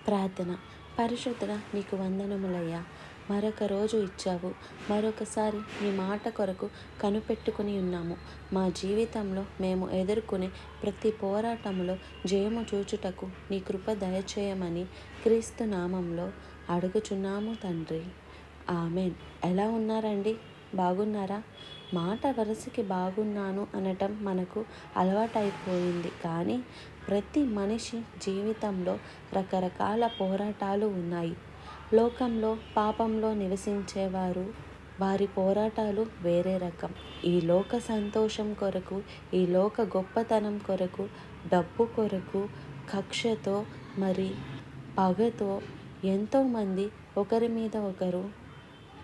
ప్రార్థన. పరిశుద్ధుడా, నీకు వందనములయ్యా. మరొక రోజు ఇచ్చావు. మరొకసారి నీ మాట కొరకు కనిపెట్టుకుని ఉన్నాము. మా జీవితంలో మేము ఎదుర్కొనే ప్రతి పోరాటంలో జయము చూచుటకు నీ కృప దయచేయమని క్రీస్తు నామంలో అడుగుచున్నాము తండ్రి. ఆమెన్. ఎలా ఉన్నారండి? బాగున్నారా? మాట వరుసకి బాగున్నాను అనటం మనకు అలవాటైపోయింది. కానీ ప్రతి మనిషి జీవితంలో రకరకాల పోరాటాలు ఉన్నాయి. లోకంలో పాపంలో నివసించేవారు, వారి పోరాటాలు వేరే రకం. ఈ లోక సంతోషం కొరకు, ఈ లోక గొప్పతనం కొరకు, డబ్బు కొరకు, కక్షతో మరి పగతో ఎంతోమంది ఒకరి మీద ఒకరు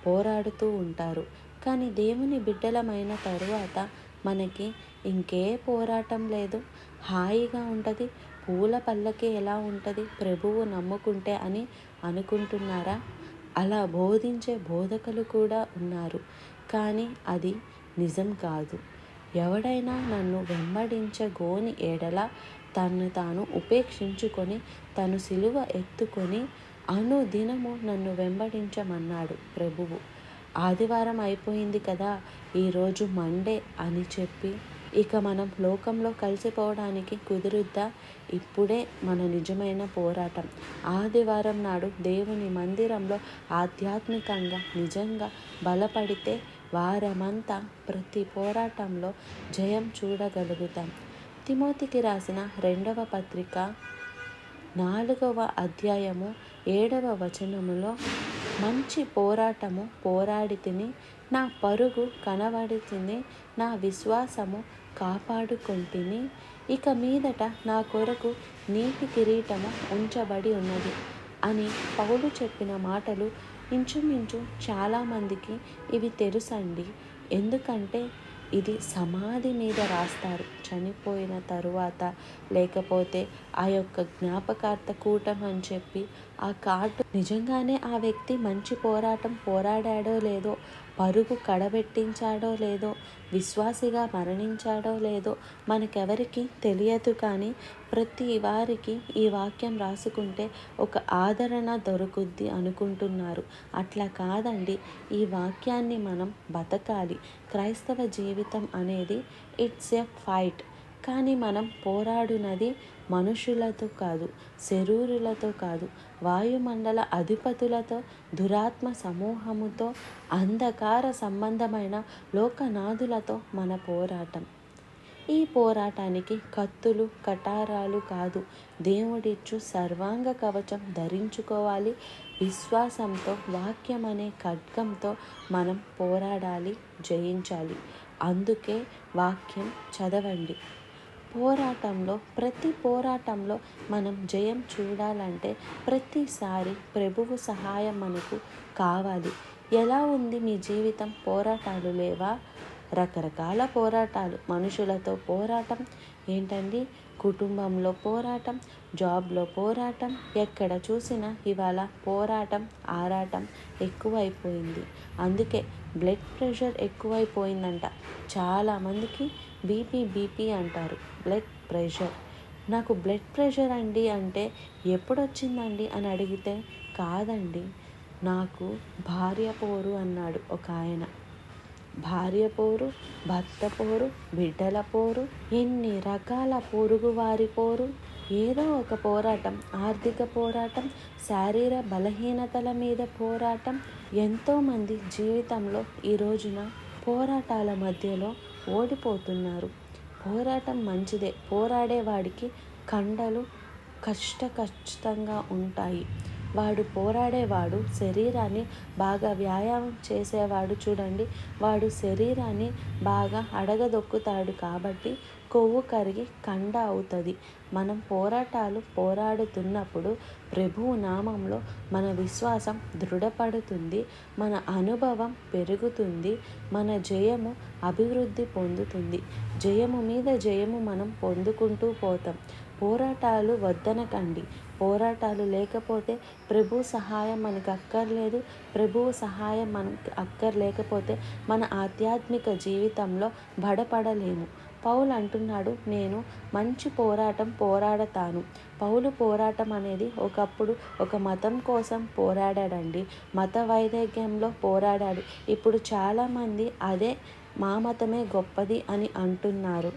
పోరాడుతూ ఉంటారు. కానీ దేవుని బిడ్డలమైన తరువాత మనకి ఇంకే పోరాటం లేదు. హాయిగా ఉంటుంది. పూల పల్లకి ఎలా ఉంటుంది ప్రభువు నమ్ముకుంటే అని అనుకుంటున్నారా? అలా బోధించే బోధకులు కూడా ఉన్నారు. కానీ అది నిజం కాదు. ఎవడైనా నన్ను వెంబడించగోని ఎడల తన్ను తాను ఉపేక్షించుకొని తను సిలువ ఎత్తుకొని అనుదినము నన్ను వెంబడించమన్నాడు ప్రభువు. ఆదివారం అయిపోయింది కదా, ఈరోజు మండే అని చెప్పి ఇక మనం లోకంలో కలిసిపోవడానికి కుదురుద్దా? ఇప్పుడే మన నిజమైన పోరాటం. ఆదివారం నాడు దేవుని మందిరంలో ఆధ్యాత్మికంగా నిజంగా బలపడితే వారమంతా ప్రతి పోరాటంలో జయం చూడగలుగుతాం. తిమోతికి రాసిన 2వ పత్రిక 4వ అధ్యాయము 7వ వచనములో, మంచి పోరాటము పోరాడి తిని, నా పరుగు కనబడి తిని, నా విశ్వాసము కాపాడుకొంటిని, ఇక మీదట నా కొరకు నీతి కిరీటము ఉంచబడి ఉన్నది అని పౌలు చెప్పిన మాటలు ఇంచుమించు చాలామందికి ఇవి తెలుసండి. ఎందుకంటే ఇది సమాధి మీద రాస్తారు చనిపోయిన తరువాత, లేకపోతే ఆ యొక్క జ్ఞాపకార్థ కూటం అని చెప్పి ఆ కార్డు నిజంగానే ఆ వ్యక్తి మంచి పోరాటం పోరాడాడో లేదో, పరుగు కడబెట్టించాడో లేదో, విశ్వాసిగా మరణించాడో లేదో మనకెవరికి తెలియదు. కానీ ప్రతి వారికి ఈ వాక్యం రాసుకుంటే ఒక ఆదరణ దొరుకుద్ది అనుకుంటున్నారు. అట్లా కాదండి. ఈ వాక్యాన్ని మనం బతకాలి. క్రైస్తవ జీవితం అనేది ఇట్స్ ఎ ఫైట్. కానీ మనం పోరాడునది మనుషులతో కాదు, శరీరులతో కాదు, వాయుమండల అధిపతులతో, దురాత్మ సమూహముతో, అంధకార సంబంధమైన లోకనాథులతో మన పోరాటం. ఈ పోరాటానికి కత్తులు కటారాలు కాదు, దేవుడిచ్చు సర్వాంగ కవచం ధరించుకోవాలి. విశ్వాసంతో, వాక్యం అనే ఖడ్గంతో మనం పోరాడాలి, జయించాలి. అందుకే వాక్యం చదవండి. పోరాటంలో, ప్రతి పోరాటంలో మనం జయం చూడాలంటే ప్రతిసారి ప్రభువు సహాయం మనకు కావాలి. ఎలా ఉంది మీ జీవితం? పోరాటాలు లేవా? రకరకాల పోరాటాలు. మనుషులతో పోరాటం ఏంటండి, కుటుంబంలో పోరాటం, జాబ్లో పోరాటం, ఎక్కడ చూసినా ఇవాళ పోరాటం, ఆరాటం ఎక్కువైపోయింది. అందుకే బ్లడ్ ప్రెషర్ ఎక్కువైపోయిందంట. చాలామందికి బీపీ అంటారు, బ్లడ్ ప్రెషర్. నాకు బ్లడ్ ప్రెషర్ అండి అంటే ఎప్పుడొచ్చిందండి అని అడిగితే, కాదండి, నాకు భార్య పోరు అన్నాడు ఒక ఆయన. భార్య పోరు, భర్త పోరు, బిడ్డల పోరు, ఎన్ని రకాల పొరుగువారి పోరు, ఏదో ఒక పోరాటం. ఆర్థిక పోరాటం, శారీర బలహీనతల మీద పోరాటం. ఎంతోమంది జీవితంలో ఈ రోజున పోరాటాల మధ్యలో ఓడిపోతున్నారు. పోరాటం మంచిదే. పోరాడేవాడికి కండలు కష్టంగా ఉంటాయి. వాడు పోరాడేవాడు శరీరాన్ని బాగా వ్యాయామం చేసేవాడు చూడండి, వాడు శరీరాన్ని బాగా అడగదొక్కుతాడు. కాబట్టి కొవ్వు కరిగి కండ అవుతుంది. మనం పోరాడుతున్నప్పుడు ప్రభువు నామంలో మన విశ్వాసం దృఢపడుతుంది, మన అనుభవం పెరుగుతుంది, మన జయము అభివృద్ధి పొందుతుంది. జయము మీద జయము మనం పొందుకుంటూ పోతాం. పోరాటాలు వద్దనకండి. పోరాటాలు లేకపోతే ప్రభు సహాయం మనకు అక్కర్లేదు. ప్రభువు సహాయం మనకు అక్కర్లేకపోతే మన ఆధ్యాత్మిక జీవితంలో బడపడలేము. పౌలు అంటున్నాడు, నేను మంచి పోరాటం పోరాడతాను. పౌలు పోరాటం అనేది ఒకప్పుడు ఒక మతం కోసం పోరాడాడండి. మత వైరాగ్యంలో పోరాడాడు. ఇప్పుడు చాలామంది అదే మా మతమే గొప్పది అని అంటున్నారు.